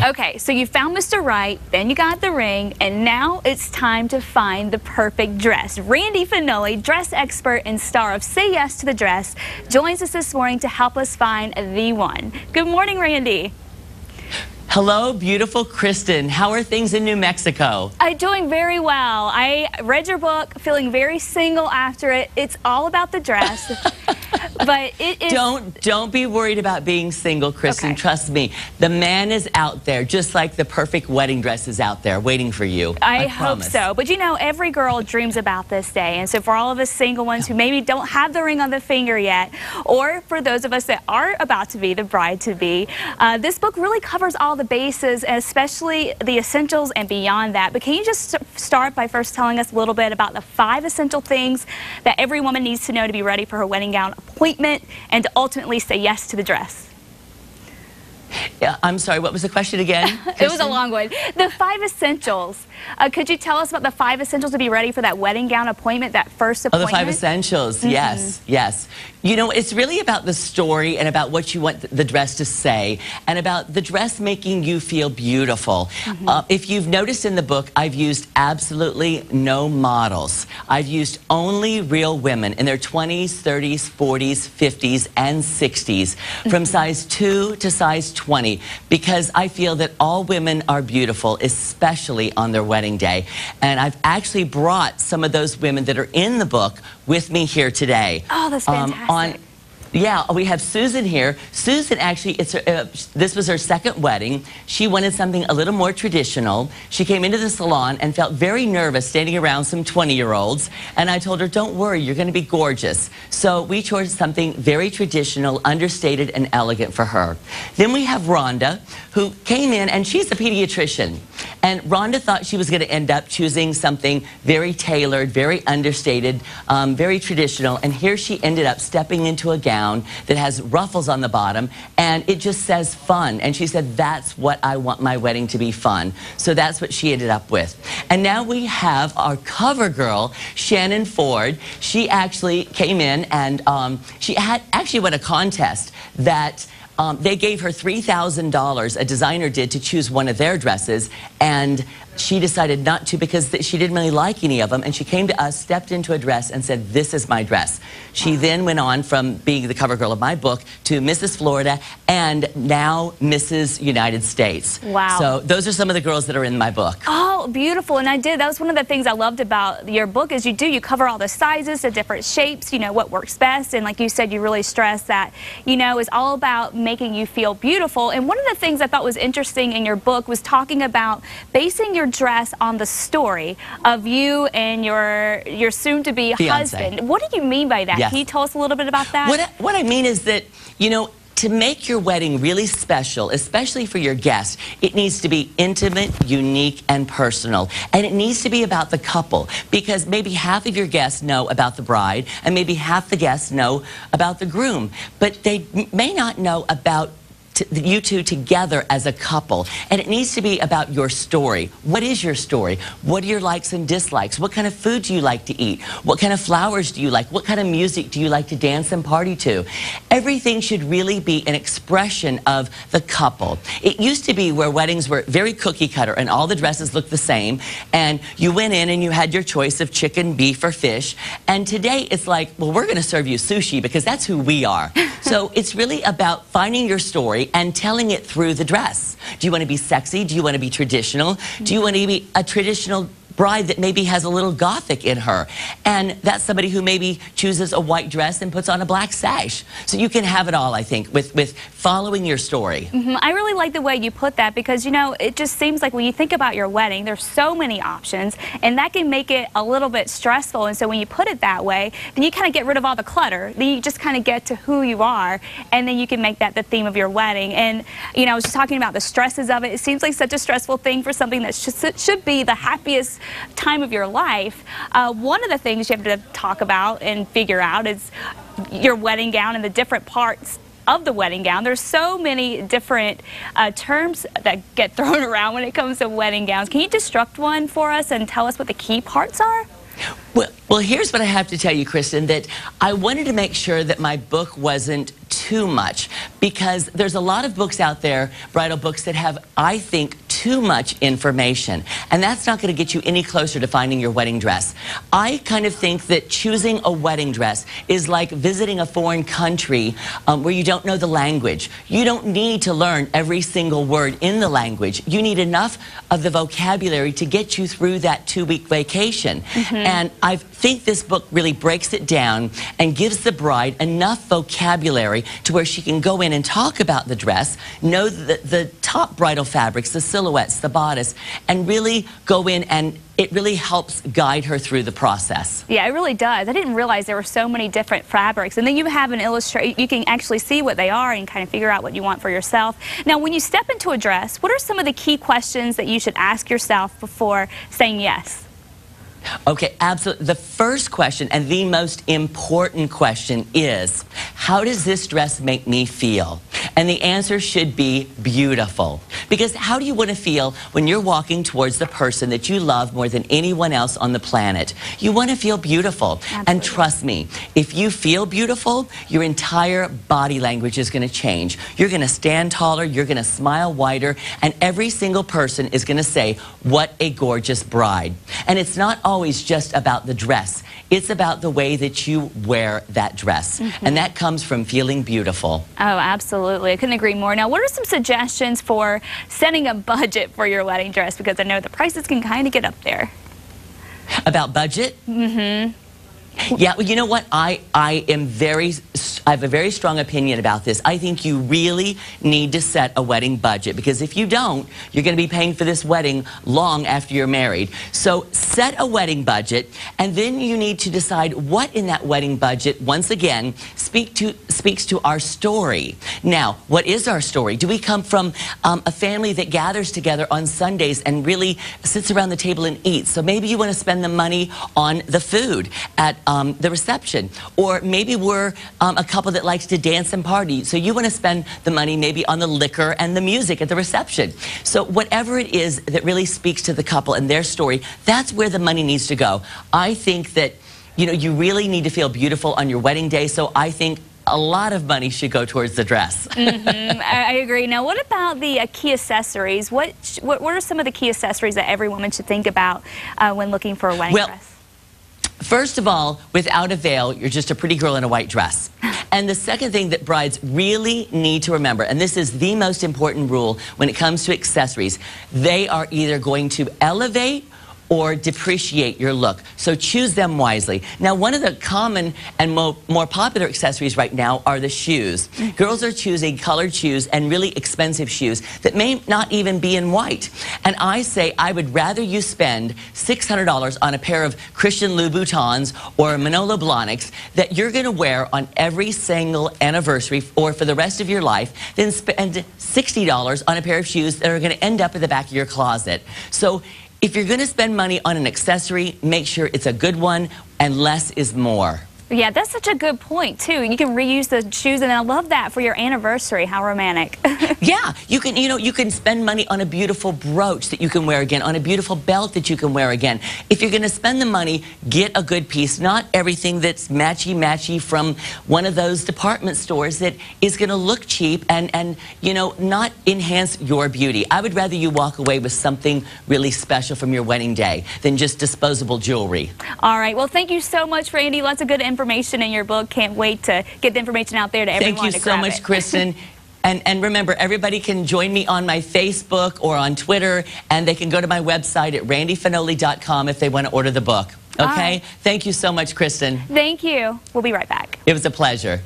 Okay, so you found Mr. Right, then you got the ring, and now it's time to find the perfect dress. Randy Fenoli, dress expert and star of Say Yes to the Dress, joins us this morning to help us find the one. Good morning, Randy. Hello, beautiful Kristen. How are things in New Mexico? I'm doing very well. I read your book, feeling very single after it. It's all about the dress. But it is... Don't be worried about being single, Kristen. Okay. Trust me. The man is out there, just like the perfect wedding dress is out there waiting for you. I hope promise. so. But you know, every girl dreams about this day. And so for all of us single ones who maybe don't have the ring on the finger yet, or for those of us that are about to be the bride-to-be, this book really covers all the bases, especially the essentials and beyond that. But can you just start by first telling us a little bit about the 5 essential things that every woman needs to know to be ready for her wedding gown appointment and to ultimately say yes to the dress? Yeah, I'm sorry, what was the question again? It was a long one. The 5 essentials. Could you tell us about the 5 essentials to be ready for that wedding gown appointment, that first appointment? Oh, the 5 essentials. Yes, yes. You know, it's really about the story and about what you want the dress to say and about the dress making you feel beautiful. If you've noticed in the book, I've used absolutely no models. I've used only real women in their 20s, 30s, 40s, 50s, and 60s, from size 2 to size 20, because I feel that all women are beautiful, especially on their wedding day. And I've actually brought some of those women that are in the book with me here today. Oh, that's fantastic. Yeah, we have Susan here. Susan actually, this was her second wedding. She wanted something a little more traditional. She came into the salon and felt very nervous standing around some 20-year-olds. And I told her, don't worry, you're going to be gorgeous. So we chose something very traditional, understated, and elegant for her. Then we have Rhonda, who came in, and she's a pediatrician. And Rhonda thought she was going to end up choosing something very tailored, very understated, very traditional. And here she ended up stepping into a gown that has ruffles on the bottom, and it just says fun. And she said, that's what I want my wedding to be, fun. So that's what she ended up with. And now we have our cover girl, Shannon Ford. She actually came in and she had actually won a contest that they gave her $3,000, a designer did, to choose one of their dresses, and she decided not to because she didn't really like any of them, and she came to us, stepped into a dress, and said, this is my dress. She then went on from being the cover girl of my book to Mrs. Florida and now Mrs. United States. Wow. So those are some of the girls that are in my book. Oh, beautiful. And that was one of the things I loved about your book is you cover all the sizes, the different shapes, you know, what works best. And like you said, you really stress that, you know, it's all about making you feel beautiful. And one of the things I thought was interesting in your book was talking about basing your dress on the story of you and your soon-to-be husband. What do you mean by that? Yes. Can you tell us a little bit about that? What I mean is that, you know, to make your wedding really special, especially for your guests, it needs to be intimate, unique, and personal. And it needs to be about the couple, because maybe half of your guests know about the bride, and maybe half the guests know about the groom, but they may not know about you two together as a couple. And it needs to be about your story. What is your story? What are your likes and dislikes? What kind of food do you like to eat? What kind of flowers do you like? What kind of music do you like to dance and party to? Everything should really be an expression of the couple. It used to be where weddings were very cookie cutter and all the dresses looked the same, and you went in and you had your choice of chicken, beef, or fish. And today it's like, well, we're going to serve you sushi because that's who we are. So it's really about finding your story and telling it through the dress. Do you want to be sexy? Do you want to be traditional? Do you want to be a traditional bride that maybe has a little gothic in her? And that's somebody who maybe chooses a white dress and puts on a black sash. So you can have it all, I think, with following your story. I really like the way you put that, because, you know, it just seems like when you think about your wedding, there's so many options, and that can make it a little bit stressful. And so when you put it that way, then you kind of get rid of all the clutter. Then you just kind of get to who you are, and then you can make that the theme of your wedding. And, you know, I was just talking about the stresses of it. It seems like such a stressful thing for something that should be the happiest time of your life. One of the things you have to talk about and figure out is your wedding gown and the different parts of the wedding gown. There's so many different terms that get thrown around when it comes to wedding gowns. Can you construct one for us and tell us what the key parts are? Well, here's what I have to tell you, Kristen, that I wanted to make sure that my book wasn't too much, because there's a lot of books out there, bridal books, that have, I think, too much information, and that's not going to get you any closer to finding your wedding dress. I kind of think that choosing a wedding dress is like visiting a foreign country where you don't know the language. You don't need to learn every single word in the language. You need enough of the vocabulary to get you through that 2-week vacation. And I think this book really breaks it down and gives the bride enough vocabulary to where she can go in and talk about the dress, know the top bridal fabrics, the silhouettes, the bodice, and really go in, and it really helps guide her through the process. Yeah, it really does. I didn't realize there were so many different fabrics. And then you have an illustration, you can actually see what they are and kind of figure out what you want for yourself. Now, when you step into a dress, what are some of the key questions that you should ask yourself before saying yes? Okay, absolutely. The first question, and the most important question, is, how does this dress make me feel? And the answer should be beautiful. Because how do you want to feel when you're walking towards the person that you love more than anyone else on the planet? You want to feel beautiful. Absolutely. And trust me, if you feel beautiful, your entire body language is going to change. You're going to stand taller, you're going to smile wider, and every single person is going to say, what a gorgeous bride. And it's not always just about the dress. It's about the way that you wear that dress. And that comes from feeling beautiful. Oh, absolutely. I couldn't agree more. Now, what are some suggestions for setting a budget for your wedding dress? Because I know the prices can kind of get up there. About budget? Yeah, well, you know what? I have a very strong opinion about this. I think you really need to set a wedding budget, because if you don't, you're going to be paying for this wedding long after you're married. So set a wedding budget, and then you need to decide what in that wedding budget, once again, speaks to our story. Now, what is our story? Do we come from a family that gathers together on Sundays and really sits around the table and eats? So maybe you want to spend the money on the food at the reception. Or maybe we're a couple that likes to dance and party, so you want to spend the money maybe on the liquor and the music at the reception. So whatever it is that really speaks to the couple and their story, that's where the money needs to go. I think that, you know, you really need to feel beautiful on your wedding day, so I think a lot of money should go towards the dress. I agree. Now, what about the key accessories? What are some of the key accessories that every woman should think about when looking for a wedding dress? First of all, without a veil, you're just a pretty girl in a white dress. And the second thing that brides really need to remember, and this is the most important rule when it comes to accessories, they are either going to elevate or depreciate your look. So choose them wisely. Now, one of the common and more popular accessories right now are the shoes. Girls are choosing colored shoes and really expensive shoes that may not even be in white. And I say I would rather you spend $600 on a pair of Christian Louboutins or Manolo Blahniks that you're going to wear on every single anniversary or for the rest of your life than spend $60 on a pair of shoes that are going to end up in the back of your closet. So if you're going to spend money on an accessory, make sure it's a good one, and less is more. Yeah, that's such a good point, too. You can reuse the shoes, and I love that for your anniversary. How romantic. Yeah, you can spend money on a beautiful brooch that you can wear again, on a beautiful belt that you can wear again. If you're going to spend the money, get a good piece, not everything that's matchy-matchy from one of those department stores that is going to look cheap and not enhance your beauty. I would rather you walk away with something really special from your wedding day than just disposable jewelry. All right, well, thank you so much, Randy. Lots of good information in your book. Can't wait to get the information out there to everyone. Thank you so much, Kristen. And remember, everybody can join me on my Facebook or on Twitter, and they can go to my website at randyfenoli.com if they want to order the book. Okay? Thank you so much, Kristen. Thank you. We'll be right back. It was a pleasure.